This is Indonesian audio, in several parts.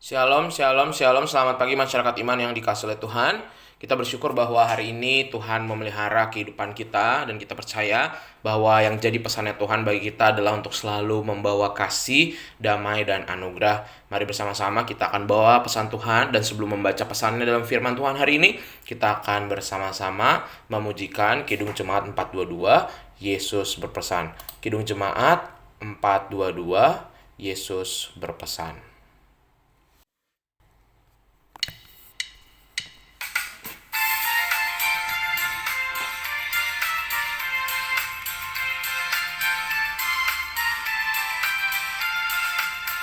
Shalom, shalom, shalom. Selamat pagi masyarakat iman yang dikasihi oleh Tuhan. Kita bersyukur bahwa hari ini Tuhan memelihara kehidupan kita dan kita percaya bahwa yang jadi pesannya Tuhan bagi kita adalah untuk selalu membawa kasih, damai, dan anugerah. Mari bersama-sama kita akan bawa pesan Tuhan, dan sebelum membaca pesannya dalam firman Tuhan hari ini, kita akan bersama-sama memujikan Kidung Jemaat 422, Yesus berpesan. Kidung Jemaat 422, Yesus berpesan.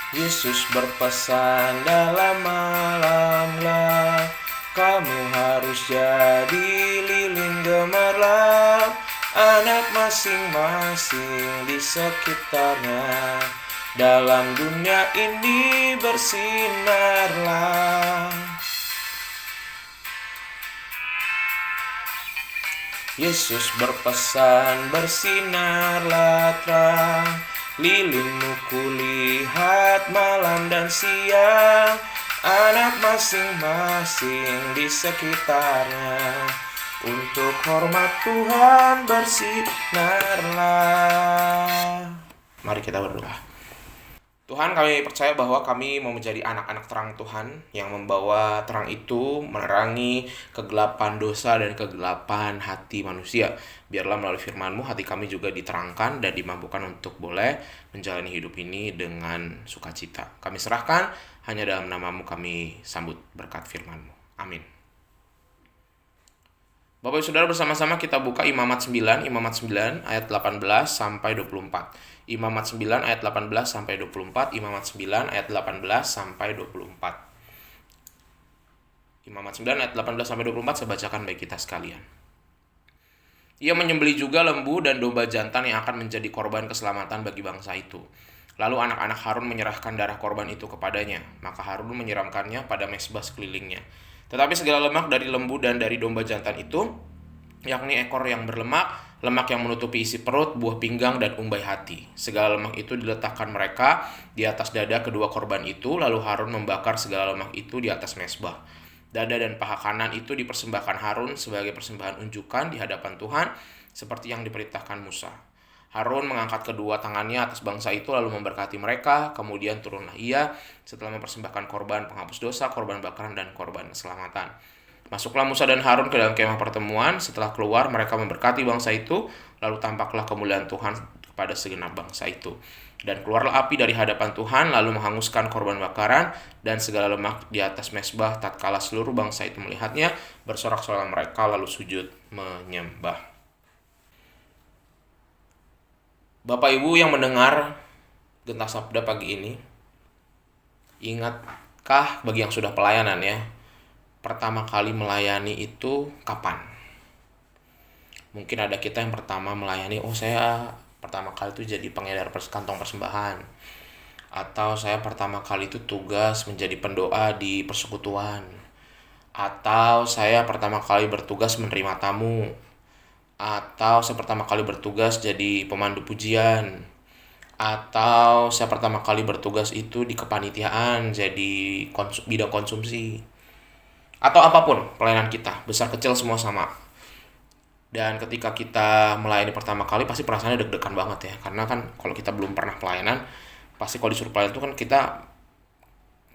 Yesus berpesan dalam malamlah, kamu harus jadi lilin gemerlap, anak masing-masing di sekitarnya, dalam dunia ini bersinarlah. Yesus berpesan, bersinarlah terang, lilinmu kulihat malam dan siang, anak masing-masing di sekitarnya, untuk hormat Tuhan bersinarlah. Mari kita berdoa. Tuhan, kami percaya bahwa kami mau menjadi anak-anak terang Tuhan, yang membawa terang itu menerangi kegelapan dosa dan kegelapan hati manusia. Biarlah melalui firman-Mu hati kami juga diterangkan dan dimampukan untuk boleh menjalani hidup ini dengan sukacita. Kami serahkan, hanya dalam nama-Mu kami sambut berkat firman-Mu. Amin. Bapak Ibu Saudara, bersama-sama kita buka Imamat 9 ayat 18 sampai 24. Imamat 9 ayat 18 sampai 24, Imamat 9 ayat 18 sampai 24. Imamat 9 ayat 18 sampai 24 saya bacakan bagi kita sekalian. Ia menyembelih juga lembu dan domba jantan yang akan menjadi korban keselamatan bagi bangsa itu. Lalu anak-anak Harun menyerahkan darah korban itu kepadanya, maka Harun menyiramkannya pada mezbah sekelilingnya. Tetapi segala lemak dari lembu dan dari domba jantan itu, yakni ekor yang berlemak, lemak yang menutupi isi perut, buah pinggang, dan umbai hati, segala lemak itu diletakkan mereka di atas dada kedua korban itu, lalu Harun membakar segala lemak itu di atas mezbah. Dada dan paha kanan itu dipersembahkan Harun sebagai persembahan unjukan di hadapan Tuhan, seperti yang diperintahkan Musa. Harun mengangkat kedua tangannya atas bangsa itu lalu memberkati mereka, kemudian turunlah ia setelah mempersembahkan korban penghapus dosa, korban bakaran, dan korban keselamatan. Masuklah Musa dan Harun ke dalam kemah pertemuan. Setelah keluar, mereka memberkati bangsa itu, lalu tampaklah kemuliaan Tuhan kepada segenap bangsa itu. Dan keluarlah api dari hadapan Tuhan, lalu menghanguskan korban bakaran dan segala lemak di atas mezbah. Tatkala seluruh bangsa itu melihatnya, bersorak-sorai mereka lalu sujud menyembah. Bapak Ibu yang mendengar Gentas Sabda pagi ini, ingatkah bagi yang sudah pelayanan ya, pertama kali melayani itu kapan? Mungkin ada kita yang pertama melayani, saya pertama kali itu jadi pengedar kantong persembahan, atau saya pertama kali itu tugas menjadi pendoa di persekutuan, atau saya pertama kali bertugas menerima tamu, atau saya pertama kali bertugas jadi pemandu pujian, atau saya pertama kali bertugas itu di kepanitiaan jadi bidang konsumsi, atau apapun pelayanan kita, besar kecil semua sama. Dan ketika kita melayani pertama kali pasti perasaannya deg-degan banget ya, karena kan kalau kita belum pernah pelayanan, pasti kalau disuruh pelayanan itu kan kita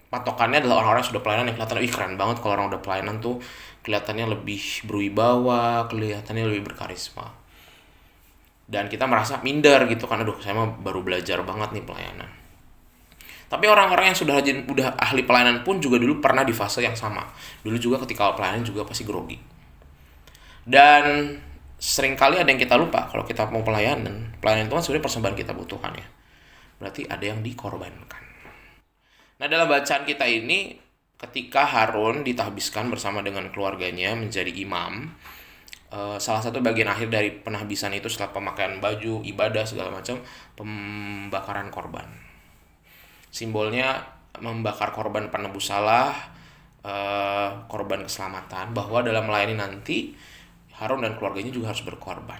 patokannya adalah orang-orang yang sudah pelayanan yang kelihatan keren banget. Kalau orang udah pelayanan tuh kelihatannya lebih berwibawa, kelihatannya lebih berkarisma, dan kita merasa minder gitu kan, saya mah baru belajar banget nih pelayanan. Tapi orang-orang yang sudah ahli pelayanan pun juga dulu pernah di fase yang sama. Dulu juga ketika pelayanan juga pasti grogi. Dan seringkali ada yang kita lupa, kalau kita mau pelayanan itu kan sebenarnya persembahan kita buat Tuhan ya. Berarti ada yang dikorbankan. Nah, dalam bacaan kita ini, ketika Harun ditahbiskan bersama dengan keluarganya menjadi imam, salah satu bagian akhir dari penahbisan itu setelah pemakaian baju, ibadah, segala macam, pembakaran korban. Simbolnya membakar korban penebus salah, korban keselamatan, bahwa dalam melayani nanti Harun dan keluarganya juga harus berkorban.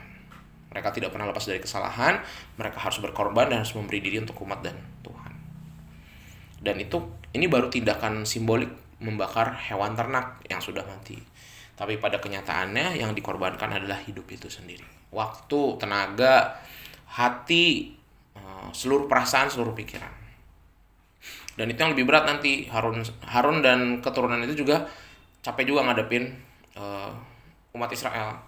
Mereka tidak pernah lepas dari kesalahan, mereka harus berkorban dan harus memberi diri untuk umat dan Tuhan. Dan itu ini baru tindakan simbolik membakar hewan ternak yang sudah mati. Tapi pada kenyataannya yang dikorbankan adalah hidup itu sendiri. Waktu, tenaga, hati, seluruh perasaan, seluruh pikiran. Dan itu yang lebih berat nanti. Harun dan keturunan itu juga capek juga ngadepin umat Israel.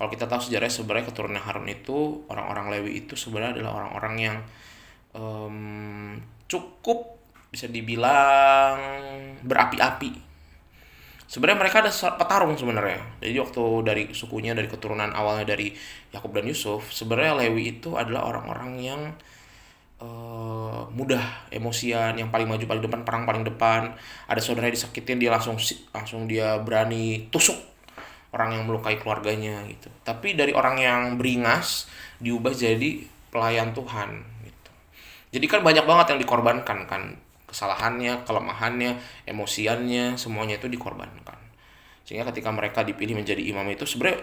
Kalau kita tahu sebenarnya keturunan Harun itu, orang-orang Lewi itu sebenarnya adalah orang-orang yang cukup bisa dibilang berapi-api. Sebenarnya mereka ada petarung sebenarnya. Jadi waktu dari sukunya, dari keturunan awalnya dari Yakub dan Yusuf, sebenarnya Lewi itu adalah orang-orang yang mudah emosian, yang paling maju paling depan, perang paling depan. Ada saudara disakitin, dia langsung dia berani tusuk orang yang melukai keluarganya gitu. Tapi dari orang yang beringas diubah jadi pelayan Tuhan gitu. Jadi kan banyak banget yang dikorbankan kan. Kesalahannya, kelemahannya, emosiannya, semuanya itu dikorbankan. Sehingga ketika mereka dipilih menjadi imam itu, sebenarnya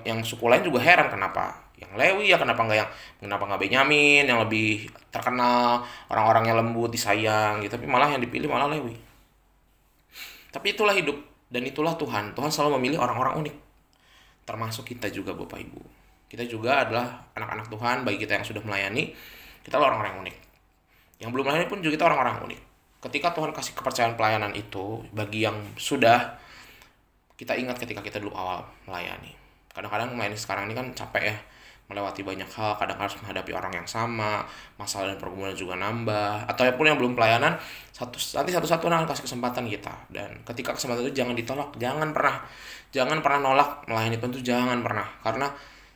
yang suku lain juga heran kenapa yang Lewi ya, kenapa nggak Benyamin yang lebih terkenal, orang-orangnya lembut, disayang gitu, tapi malah yang dipilih malah Lewi. Tapi itulah hidup dan itulah Tuhan. Tuhan selalu memilih orang-orang unik. Termasuk kita juga Bapak Ibu. Kita juga adalah anak-anak Tuhan, bagi kita yang sudah melayani, kita adalah orang-orang yang unik. Yang belum melayani pun juga kita orang-orang unik. Ketika Tuhan kasih kepercayaan pelayanan itu bagi yang sudah, kita ingat ketika kita dulu awal melayani. Kadang-kadang melayani sekarang ini kan capek ya, melewati banyak hal, kadang harus menghadapi orang yang sama, masalah dan pergumulan juga nambah. Ataupun yang belum pelayanan, nanti satu-satu akan kasih kesempatan kita. Dan ketika kesempatan itu jangan ditolak, jangan pernah nolak melayani Tuhan itu, jangan pernah. Karena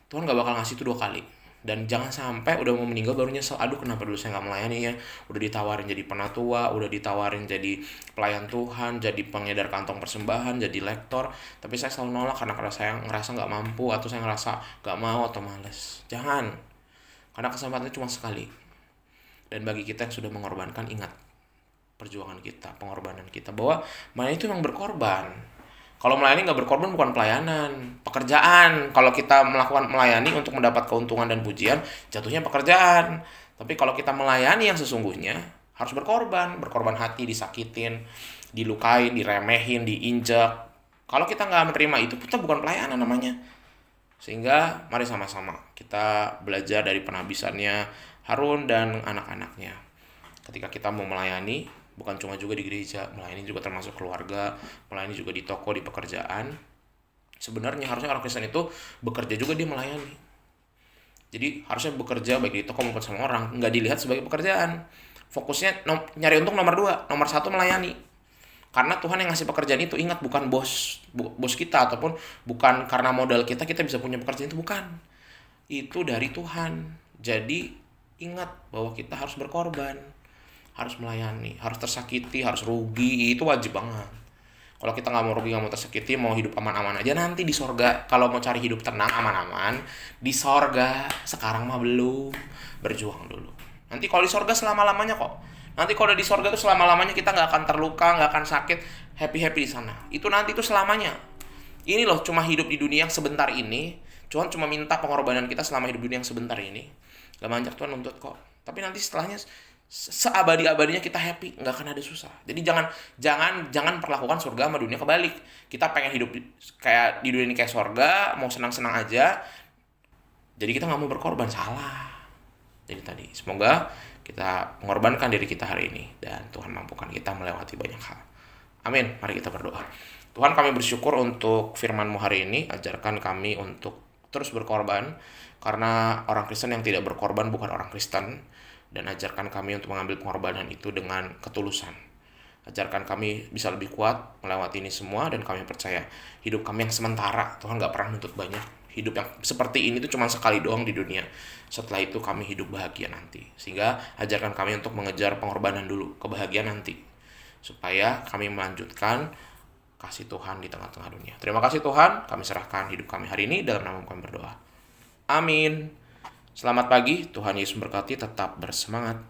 Tuhan gak bakal ngasih itu 2 kali. Dan jangan sampai udah mau meninggal baru nyesel, aduh kenapa dulu saya gak melayani ya. Udah ditawarin jadi penatua, udah ditawarin jadi pelayan Tuhan, jadi pengedar kantong persembahan, jadi lektor, tapi saya selalu nolak karena saya ngerasa gak mampu, atau saya ngerasa gak mau atau males. Jangan, karena kesempatannya cuma sekali. Dan bagi kita yang sudah mengorbankan, ingat perjuangan kita, pengorbanan kita, bahwa melayani itu memang berkorban. Kalau melayani nggak berkorban bukan pelayanan, pekerjaan. Kalau kita melakukan melayani untuk mendapat keuntungan dan pujian, jatuhnya pekerjaan. Tapi kalau kita melayani yang sesungguhnya, harus berkorban hati, disakitin, dilukain, diremehin, diinjak. Kalau kita nggak menerima itu bukan pelayanan namanya. Sehingga mari sama-sama kita belajar dari penabisannya Harun dan anak-anaknya. Ketika kita mau melayani, bukan cuma juga di gereja, melayani juga termasuk keluarga, melayani juga di toko, di pekerjaan. Sebenarnya harusnya orang Kristen itu bekerja juga dia melayani. Jadi harusnya bekerja baik di toko maupun sama orang, nggak dilihat sebagai pekerjaan. Fokusnya nyari untung nomor 2, nomor 1 melayani. Karena Tuhan yang ngasih pekerjaan itu, ingat, bukan bos kita, ataupun bukan karena modal kita bisa punya pekerjaan itu, bukan. Itu dari Tuhan. Jadi ingat bahwa kita harus berkorban, harus melayani, harus tersakiti, harus rugi, itu wajib banget. Kalau kita nggak mau rugi, nggak mau tersakiti, mau hidup aman-aman aja, nanti di sorga. Kalau mau cari hidup tenang, aman-aman, di sorga. Sekarang mah belum, berjuang dulu. Nanti kalau di sorga selama-lamanya kok. Nanti kalau udah di sorga tuh selama-lamanya kita nggak akan terluka, nggak akan sakit, happy-happy di sana. Itu nanti itu selamanya. Ini loh, cuma hidup di dunia yang sebentar ini. Tuhan cuma minta pengorbanan kita selama hidup dunia yang sebentar ini. Gak manjak Tuhan nuntut kok. Tapi nanti setelahnya seabadi-abadinya kita happy, nggak akan ada susah. Jadi jangan perlakukan surga sama dunia kebalik. Kita pengen hidup kayak di dunia ini kayak surga, mau senang-senang aja. Jadi kita nggak mau berkorban, salah. Jadi tadi semoga kita mengorbankan diri kita hari ini dan Tuhan mampukan kita melewati banyak hal. Amin. Mari kita berdoa. Tuhan, kami bersyukur untuk firman-Mu hari ini. Ajarkan kami untuk terus berkorban, karena orang Kristen yang tidak berkorban bukan orang Kristen. Dan ajarkan kami untuk mengambil pengorbanan itu dengan ketulusan. Ajarkan kami bisa lebih kuat melewati ini semua, dan kami percaya hidup kami yang sementara, Tuhan gak pernah nuntut banyak. Hidup yang seperti ini tuh cuma sekali doang di dunia. Setelah itu kami hidup bahagia nanti. Sehingga ajarkan kami untuk mengejar pengorbanan dulu, kebahagiaan nanti, supaya kami melanjutkan kasih Tuhan di tengah-tengah dunia. Terima kasih Tuhan, kami serahkan hidup kami hari ini, dalam nama kami berdoa. Amin. Selamat pagi, Tuhan Yesus memberkati, tetap bersemangat.